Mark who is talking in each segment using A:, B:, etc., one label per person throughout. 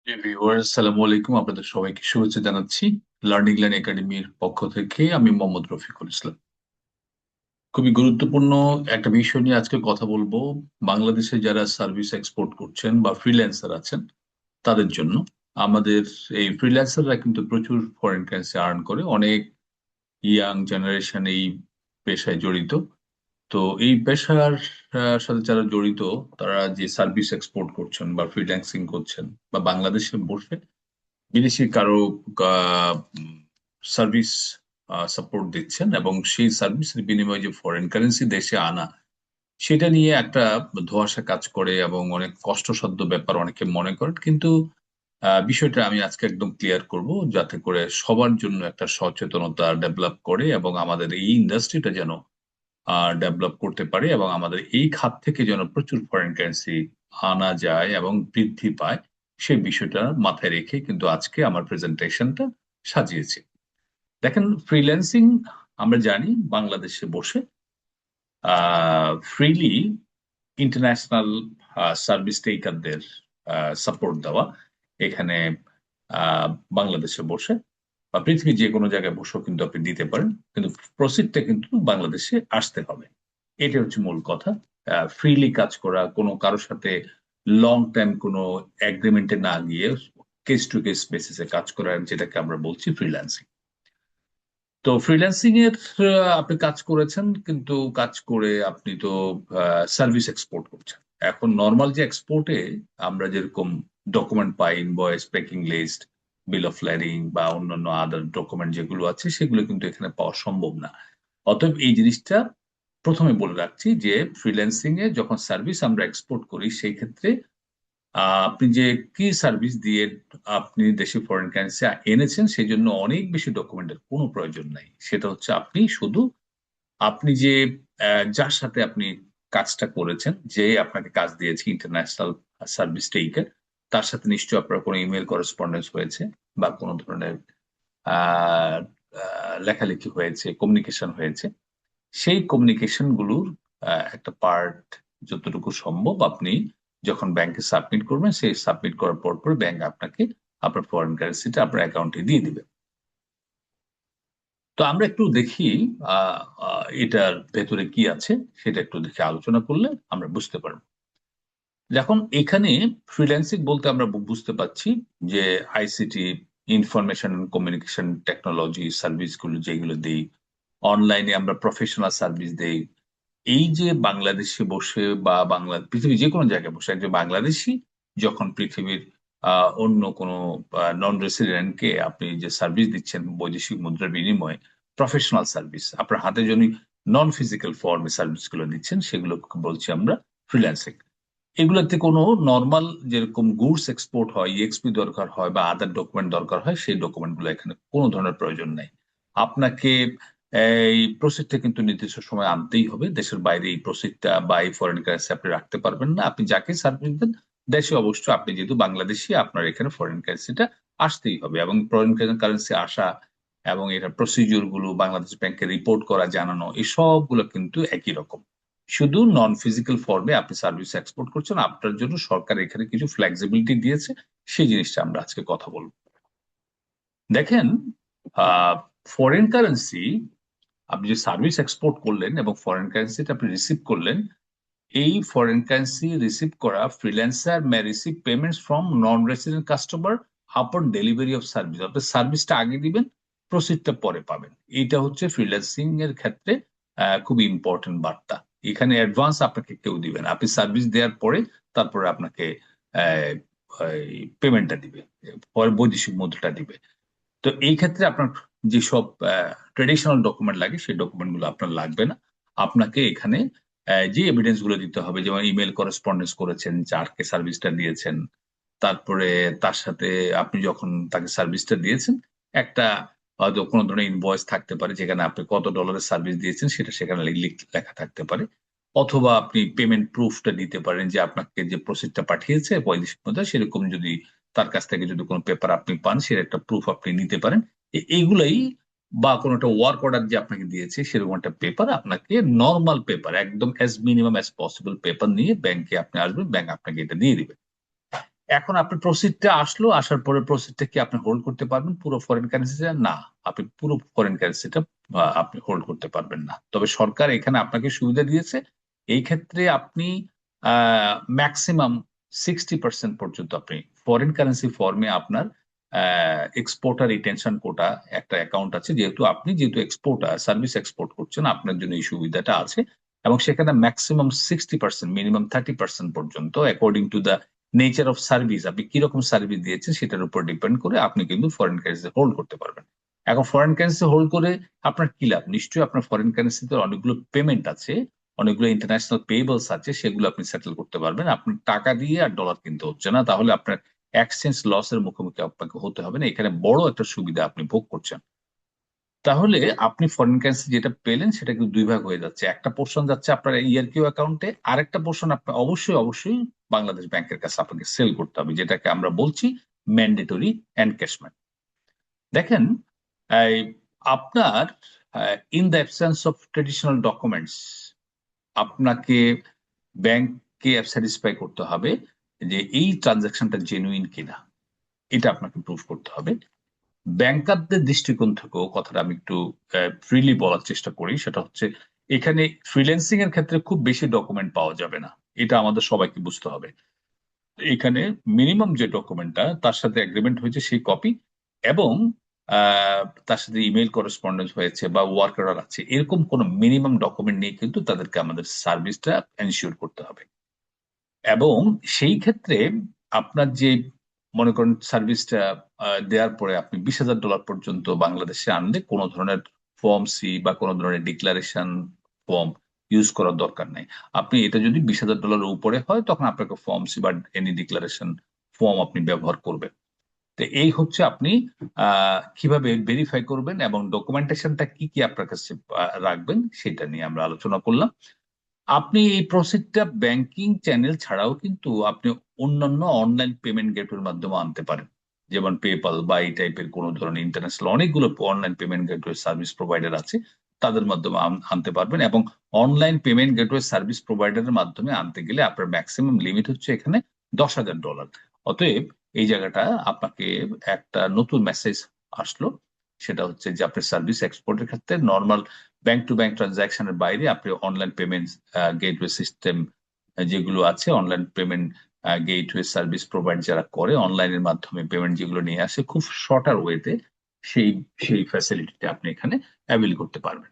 A: Viewers, সালামু আলাইকুম। আপনাদের সবাইকে শুভেচ্ছা জানাচ্ছি লার্নিং লাইন একাডেমির পক্ষ থেকে। আমি মোহাম্মদ রফিকুল ইসলাম। খুবই গুরুত্বপূর্ণ একটা বিষয় নিয়ে আজকে কথা বলবো। বাংলাদেশে যারা সার্ভিস এক্সপোর্ট করছেন বা ফ্রিল্যান্সার আছেন তাদের জন্য। আমাদের এই ফ্রিল্যান্সাররা কিন্তু প্রচুর ফরেন কারেন্সি আর্ন করে। অনেক ইয়াং জেনারেশন এই পেশায় জড়িত। তো এই পেশার সাথে যারা জড়িত, তারা যে সার্ভিস এক্সপোর্ট করছেন বা ফ্রিল্যান্সিং করছেন বা বাংলাদেশে বসে বিদেশি কারো সার্ভিস সাপোর্ট দিচ্ছেন এবং সেই সার্ভিসের বিনিময়ে যে ফরেন কারেন্সি দেশে আনা, সেটা নিয়ে একটা ধোঁয়াশা কাজ করে এবং অনেক কষ্টসাধ্য ব্যাপার অনেকে মনে করেন। কিন্তু বিষয়টা আমি আজকে একদম ক্লিয়ার করব, যাতে করে সবার জন্য একটা সচেতনতা ডেভেলপ করে এবং আমাদের এই ইন্ডাস্ট্রিটা যেন ডেভেলপ করতে পারে এবং আমাদের এই খাত থেকে যেন প্রচুর ফরেন কারেন্সি আনা যায় এবং বৃদ্ধি পায়, সেই বিষয়টা মাথায় রেখে কিন্তু আজকে আমার প্রেজেন্টেশনটা সাজিয়েছি। দেখেন, ফ্রিল্যান্সিং আমরা জানি বাংলাদেশে বসে ফ্রিলি ইন্টারন্যাশনাল সার্ভিস টেকারদের সাপোর্ট দেওয়া। এখানে আহ, বাংলাদেশে বসে বা পৃথিবীর যে কোনো জায়গায় বসেও কিন্তু আপনি দিতে পারেন, কিন্তু প্রসিডটা কিন্তু বাংলাদেশে আসতে হবে। এটা হচ্ছে মূল কথা। ফ্রিলি কাজ করা, কোনো কারোর সাথে লং টাইম কোনো এগ্রিমেন্টে না গিয়ে কেস টু কেস বেসিসে কাজ করা, যেটাকে আমরা বলছি ফ্রিল্যান্সিং। তো ফ্রিল্যান্সিং এর আপনি কাজ করেছেন, কিন্তু কাজ করে আপনি তো সার্ভিস এক্সপোর্ট করছেন। এখন নর্মাল যে এক্সপোর্টে আমরা যেরকম ডকুমেন্ট পাই, invoice, packing list, bill of lading বা অন্যান্য আদার ডকুমেন্ট যেগুলো আছে, সেগুলো কিন্তু এখানে পাওয়া সম্ভব না। অতএব এই জিনিসটা প্রথমে বলে রাখছি যে ফ্রিল্যান্সিং এ যখন সার্ভিস আমরা এক্সপোর্ট করি, সেই ক্ষেত্রে আপনি যে কি সার্ভিস দিয়ে আপনি দেশে ফরেন কারেন্সি এনেছেন, সেই জন্য অনেক বেশি ডকুমেন্টের কোনো প্রয়োজন নাই। সেটা হচ্ছে আপনি শুধু আপনি যে যার সাথে আপনি কাজটা করেছেন, যে আপনাকে কাজ দিয়েছে ইন্টারন্যাশনাল সার্ভিস টেকার, তার সাথে নিশ্চয়ই আপনার কোনো ইমেল করেসপন্ডেন্স হয়েছে বা কোনো ধরনের আহ লেখালেখি হয়েছে, কমিউনিকেশন হয়েছে। সেই কমিউনিকেশন গুলোর একটা পার্ট যতটুকু সম্ভব আপনি যখন ব্যাংকে সাবমিট করবেন, সেই সাবমিট করার পর পর ব্যাংক আপনাকে আপনার ফরেন কারেন্সিটা আপনার অ্যাকাউন্টে দিয়ে দিবে। তো আমরা একটু দেখি এটার ভেতরে কি আছে, সেটা একটু দেখে আলোচনা করলে আমরা বুঝতে পারবো। এখন এখানে ফ্রিল্যান্সিং বলতে আমরা বুঝতে পারছি যে আইসিটি, ইনফরমেশন কমিউনিকেশন টেকনোলজি সার্ভিসগুলো যেগুলো দেই, অনলাইনে আমরা প্রফেশনাল সার্ভিস দেই। এই যে বাংলাদেশে বসে বা পৃথিবীর যে কোনো জায়গায় বসে একজন বাংলাদেশী যখন পৃথিবীর অন্য কোনো নন রেসিডেন্টকে আপনি যে সার্ভিস দিচ্ছেন বৈদেশিক মুদ্রার বিনিময়ে, প্রফেশনাল সার্ভিস আপনার হাতে যিনি নন ফিজিক্যাল ফর্মে সার্ভিস গুলো দিচ্ছেন, সেগুলো বলছি আমরা ফ্রিল্যান্সিং। এগুলোতে কোনো নর্মাল যেরকম গুডস এক্সপোর্ট হয়, ইএক্সপি দরকার হয় বা আদার ডকুমেন্ট দরকার হয়, সেই ডকুমেন্ট গুলো এখানে কোনো ধরনের প্রয়োজন নাই। আপনাকে এই প্রসিডটা কিন্তু নির্দিষ্ট সময় আনতেই হবে। দেশের বাইরে এই প্রসিডটা বা এই ফরেন কারেন্সি আপনি রাখতে পারবেন না। আপনি যাকে সার্ভিস দেন দেশে, অবশ্য আপনি যেহেতু বাংলাদেশি, আপনার এখানে ফরেন কারেন্সিটা আসতেই হবে। এবং ফরেন কারেন্সি আসা এবং এটা প্রসিডিওর গুলো বাংলাদেশ ব্যাংকে রিপোর্ট করা, জানানো, এই সবগুলো কিন্তু একই রকম। শুধু নন ফিজিক্যাল ফর্মে আপনি সার্ভিস এক্সপোর্ট করছেন, আপনার জন্য সরকার এখানে কিছু ফ্লেক্সিবিলিটি দিয়েছে। সেই জিনিসটা আমরা আজকে কথা বলবো। দেখেন, ফরেন কারেন্সি আপনি যে সার্ভিস এক্সপোর্ট করলেন এবং ফরেন কারেন্সিটা আপনি রিসিভ করলেন, এই ফরেন কারেন্সি রিসিভ করা freelancer May receive payments from non resident customer আপন ডেলিভারি অফ সার্ভিস। অর্থাৎ সার্ভিসটা আগে দিবেন, প্রসিডটা পরে পাবেন। এটা হচ্ছে ফ্রিল্যান্সিং এর ক্ষেত্রে খুব ইম্পর্টেন্ট বার্তা। এখানে অ্যাডভান্স আপনাকে কেউ দিবেন, আপনি সার্ভিস দেওয়ার পরে তারপরে আপনাকে পেমেন্টটা দিবে, পরে বৈদেশিক মুদ্রাটা দিবে। তো এই ক্ষেত্রে আপনার যেসব ট্রেডিশনাল ডকুমেন্ট লাগে, সেই ডকুমেন্ট গুলো আপনার লাগবে না। আপনাকে এখানে যে এভিডেন্স গুলো দিতে হবে, যেমন ইমেল করেসপন্ডেন্স করেছেন, যারকে সার্ভিসটা দিয়েছেন, তারপরে তার সাথে আপনি যখন তাকে সার্ভিসটা দিয়েছেন, একটা হয়তো কোনো ধরনের ইনভয়েস থাকতে পারে যেখানে আপনি কত ডলারের সার্ভিস দিয়েছেন সেটা সেখানে লেখা থাকতে পারে। অথবা আপনি পেমেন্ট প্রুফটা দিতে পারেন যে আপনাকে যে প্রসিডটা পাঠিয়েছে বৈদেশিক মুদ্রা, সেরকম যদি তার কাছ থেকে যদি কোনো পেপার আপনি পান, সের একটা প্রুফ আপনি নিতে পারেন। এইগুলাই, বা কোনো একটা ওয়ার্ক অর্ডার যে আপনাকে দিয়েছে সেরকম একটা পেপার, আপনাকে নর্মাল পেপার, একদম as minimum as possible paper নিয়ে ব্যাংকে আপনি আসবেন, ব্যাংক আপনাকে এটা দিয়ে দিবে। এখন আপনি প্রসিডটা আসলো, আসার পরে প্রসিডটা কি আপনি হোল্ড করতে পারবেন পুরো ফরেন কারেন্সিটা? না, আপনি পুরো ফরেন কারেন্সিটা আপনি হোল্ড করতে পারবেন না। তবে সরকার এখানে আপনাকে সুবিধা দিয়েছে, এই ক্ষেত্রে আপনি ম্যাক্সিমাম 60% পর্যন্ত আপনি ফরেন কারেন্সি ফর্মে আপনার এক্সপোর্টার রিটেনশন কোটা একটা অ্যাকাউন্ট আছে, যেহেতু এক্সপোর্টার সার্ভিস এক্সপোর্ট করছেন, আপনার জন্য এই সুবিধাটা আছে। এবং সেখানে ম্যাক্সিমাম 60%, মিনিমাম 30% পর্যন্ত according to the nature of service, আপনি কিরকম সার্ভিস দিয়েছেন সেটার উপর ডিপেন্ড করে আপনি কিন্তু ফরেন কারেন্সি হোল্ড করতে পারবেন। এখন ফরেন কারেন্সি হোল্ড করে আপনার কি লাভ? নিশ্চয়ই আপনার ফরেন কারেন্সিতে অনেকগুলো পেমেন্ট আছে, অনেকগুলো ইন্টারন্যাশনাল পেয়েবলস আছে, সেগুলো আপনি সেটেল করতে পারবেন। আপনার টাকা দিয়ে আর ডলার কিনতে হচ্ছে না, তাহলে আপনার এক্সচেঞ্জ লসের মুখোমুখি আপনাকে হতে হবে না। এখানে বড় একটা সুবিধা আপনি ভোগ করছেন। তাহলে আপনি ফরেন কারেন্সি যেটা পেলেন সেটা কিন্তু দুই ভাগ হয়ে যাচ্ছে, একটা পোর্শন যাচ্ছে আপনার ইআরকিউ অ্যাকাউন্টে, আরেকটা পোর্শন আপনি অবশ্যই অবশ্যই বাংলাদেশ ব্যাংকের কাছে আপনাকে সেল করতে হবে, যেটাকে আমরা বলছি ম্যান্ডেটরি এনক্যাশমেন্ট। দেখেন, এই আপনার in the absence of traditional documents, আপনাকে ব্যাংককে স্যাটিসফাই করতে হবে যে এই ট্রানজাকশনটা জেনুইন কিনা, এটা আপনাকে প্রুভ করতে হবে। ব্যাংকারদের দৃষ্টিকোণ থেকেও কথাটা আমি একটু ফ্রিলি বলার চেষ্টা করি, সেটা হচ্ছে এখানে ফ্রিল্যান্সিং এর ক্ষেত্রে খুব বেশি ডকুমেন্ট পাওয়া যাবে না, এটা আমাদের সবাইকে বুঝতে হবে। এখানে মিনিমাম যে ডকুমেন্টটা তার সাথে এগ্রিমেন্ট হয়েছে সেই কপি, এবং তার সাথে ইমেল করেসপন্ডেন্স হয়েছে বা ওয়ার্ক অর্ডার আছে, এরকম কোন মিনিমাম ডকুমেন্ট নিয়ে কিন্তু তাদেরকে আমাদের সার্ভিসটা এনশিওর করতে হবে। এবং সেই ক্ষেত্রে আপনার যে মনে করেন সার্ভিসটা দেওয়ার পরে আপনি $20,000 পর্যন্ত বাংলাদেশে আনলে কোনো ধরনের ফর্ম সি বা কোনো ধরনের ডিক্লারেশন ফর্ম ইউজ করার দরকার নাই। আপনি এটা যদি $20,000 উপরে হয় তখন আপনাকে ফর্ম সি বা এনি ডিক্লারেশন ফর্ম আপনি ব্যবহার করবেন। তো এই হচ্ছে আপনি কিভাবে ভেরিফাই করবেন এবং ডকুমেন্টেশনটা কি কি আপনার কাছে রাখবেন সেটা নিয়ে আমরা আলোচনা করলাম। আপনি এই প্রসিডটা ব্যাংকিং চ্যানেল ছাড়াও কিন্তু আপনি অন্যান্য অনলাইন পেমেন্ট গেটওয়ের মাধ্যমে আনতে পারেন, যেমন পেপাল বা এই টাইপের কোন ধরনের ইন্টারন্যাশনাল অনেকগুলো online payment gateway service provider আছে, তাদের মাধ্যমে আনতে পারবেন। এবং অনলাইন পেমেন্ট গেটওয়ে সার্ভিস প্রোভাইডারের মাধ্যমে আনতে গেলে আপনার ম্যাক্সিমাম লিমিট হচ্ছে এখানে $10,000। অতএব এই জায়গাটা আপনাকে একটা নতুন মেসেজ আসলো, সেটা হচ্ছে যে আপনি সার্ভিস এক্সপোর্টের ক্ষেত্রে নর্মাল ব্যাংক টু ব্যাংক ট্রানজাকশনের বাইরে আপনি অনলাইন পেমেন্ট গেটওয়ে সিস্টেম যেগুলো আছে, online payment gateway service provide যারা করে অনলাইনের মাধ্যমে পেমেন্ট যেগুলো নিয়ে আসে খুব শর্টার ওয়েতে, সেই সেই ফ্যাসিলিটিটা আপনি এখানে অ্যাভেল করতে পারবেন।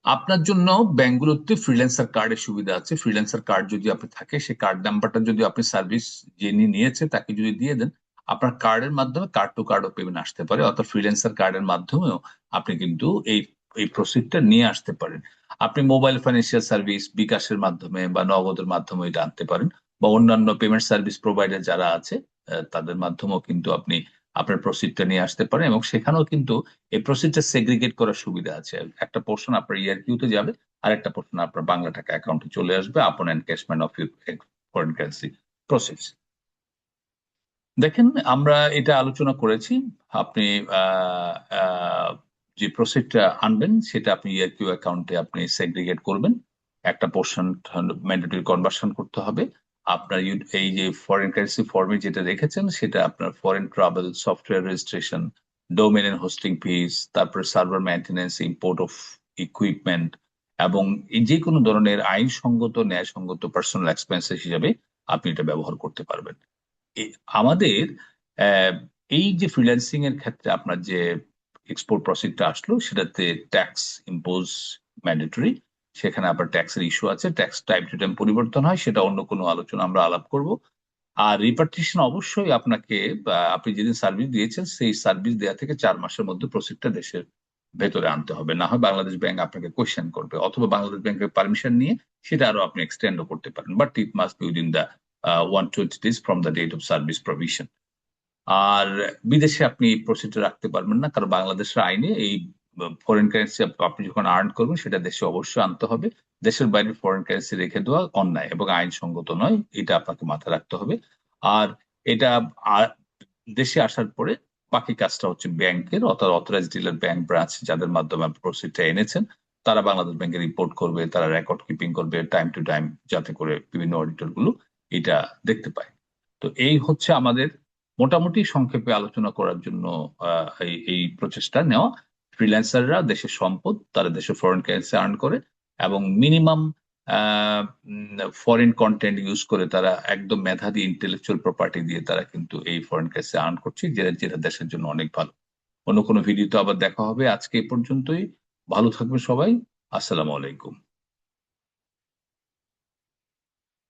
A: আপনার জন্য ব্যাংকগুলোতে ফ্রিল্যান্সার কার্ডের সুবিধা আছে। ফ্রিল্যান্সার কার্ড যদি আপনি থাকে, সেই কার্ড নাম্বারটা যদি আপনি সার্ভিস যিনি নিয়েছে তাকে যদি দিয়ে দেন, আপনার কার্ডের মাধ্যমে কার্ড টু কার্ডও পেমেন্ট আসতে পারে, অর্থাৎ ফ্রিল্যান্সার কার্ডের মাধ্যমেও আপনি কিন্তু এই এই প্রসিডটা নিয়ে আসতে পারেন। আপনি মোবাইল ফাইন্যান্সিয়াল সার্ভিস বিকাশের মাধ্যমে বা নগদের মাধ্যমে এটা আনতে পারেন, বা অন্যান্য পেমেন্ট সার্ভিস প্রোভাইডার যারা আছে তাদের মাধ্যমেও কিন্তু আপনি আপনার প্রসিডটা নিয়ে আসতে পারেন। এবং সেখানেও কিন্তু এই প্রসিডটা সেগ্রিগেট করার সুবিধা আছে, একটা পোর্শন আপনার ইআরকিউতে যাবে, আর একটা পোর্শন আপনার বাংলা টাকা অ্যাকাউন্টে চলে আসবে আপন encashment of your foreign currency process. দেখেন, আমরা এটা আলোচনা করেছি, আপনি আহ, আহ, যে প্রসিডটা আনবেন সেটা আপনি ইআরকিউ অ্যাকাউন্টে আপনি সেগ্রিগেট করবেন, একটা পোর্শন ম্যান্ডেটরি কনভার্সন করতে হবে। আপনার এই যে ফরেন কারেন্সি ফর্মে যেটা রেখেছেন সেটা আপনার foreign travel, software registration, domain and hosting fees, তারপরে server maintenance, import of equipment, এবং এই যে কোনো ধরনের আইনসঙ্গত ন্যায়সঙ্গত পার্সোনাল এক্সপেন্সেস হিসাবে আপনি এটা ব্যবহার করতে পারবেন। আমাদের আহ, এই যে ফ্রিল্যান্সিং এর ক্ষেত্রে আপনার যে এক্সপোর্ট প্রসিডটা আসলো সেটাতে ট্যাক্স ইম্পোজ ম্যান্ডেটরি, সেখানে আবার ট্যাক্সের ইস্যু আছে, ট্যাক্স টাইম টু টাইম পরিবর্তন হয়, সেটা অন্য কোনো আলোচনা আমরা আলাপ করব। আর রিপার্টিশন অবশ্যই আপনাকে আপনি যেদিন সার্ভিস দিয়েছেন সেই সার্ভিস দেওয়া থেকে 4 মাসের মধ্যে প্রসিডটা দেশের ভেতরে আনতে হবে, না হয় বাংলাদেশ ব্যাংক আপনাকে কোয়েশ্চেন করবে, অথবা বাংলাদেশ ব্যাংকের পারমিশন নিয়ে সেটা আরো আপনি এক্সটেন্ডও করতে পারেন, but it must be within the 120 days from the date of service provision. আর বিদেশে আপনি প্রসিডার রাখতে পারবেন না, কারণ বাংলাদেশের আইনে এই ফরেন কারেন্সি আপনি যখন আর্ন করবেন সেটা দেশে অবশ্যই আনতে হবে। দেশের বাইরে ফরেন কারেন্সি রেখে দেওয়া অন্যায় এবং আইনসঙ্গত নয়, এটা আপনাকে মাথায় রাখতে হবে। আর এটা দেশে আসার পরে বাকি কাজটা হচ্ছে ব্যাংকের, অর্থাৎ অথরাইজ ডিলার ব্যাংক ব্রাঞ্চ যাদের মাধ্যমে আপনি প্রসিডটা এনেছেন, তারা বাংলাদেশ ব্যাংকে রিপোর্ট করবে, তারা রেকর্ড কিপিং করবে টাইম টু টাইম, যাতে করে বিভিন্ন অডিটর গুলো এটা দেখতে পায়। তো এই হচ্ছে আমাদের মোটামুটি সংক্ষেপে আলোচনা করার জন্য এই প্রচেষ্টা নেওয়া। ফ্রিল্যান্সাররা দেশের সম্পদ, তারা দেশে ফরেন কারেন্সি আর্ন করে এবং মিনিমাম ফরেন কন্টেন্ট ইউজ করে তারা একদম মেধাবী ইন্টেলেকচুয়াল প্রপার্টি দিয়ে তারা কিন্তু এই ফরেন কারেন্সি আর্ন করছে, যেটা যেটা দেশের জন্য অনেক ভালো। অন্য কোনো ভিডিওতে আবার দেখা হবে। আজকে এই পর্যন্তই। ভালো থাকবে সবাই। আসসালামু আলাইকুম।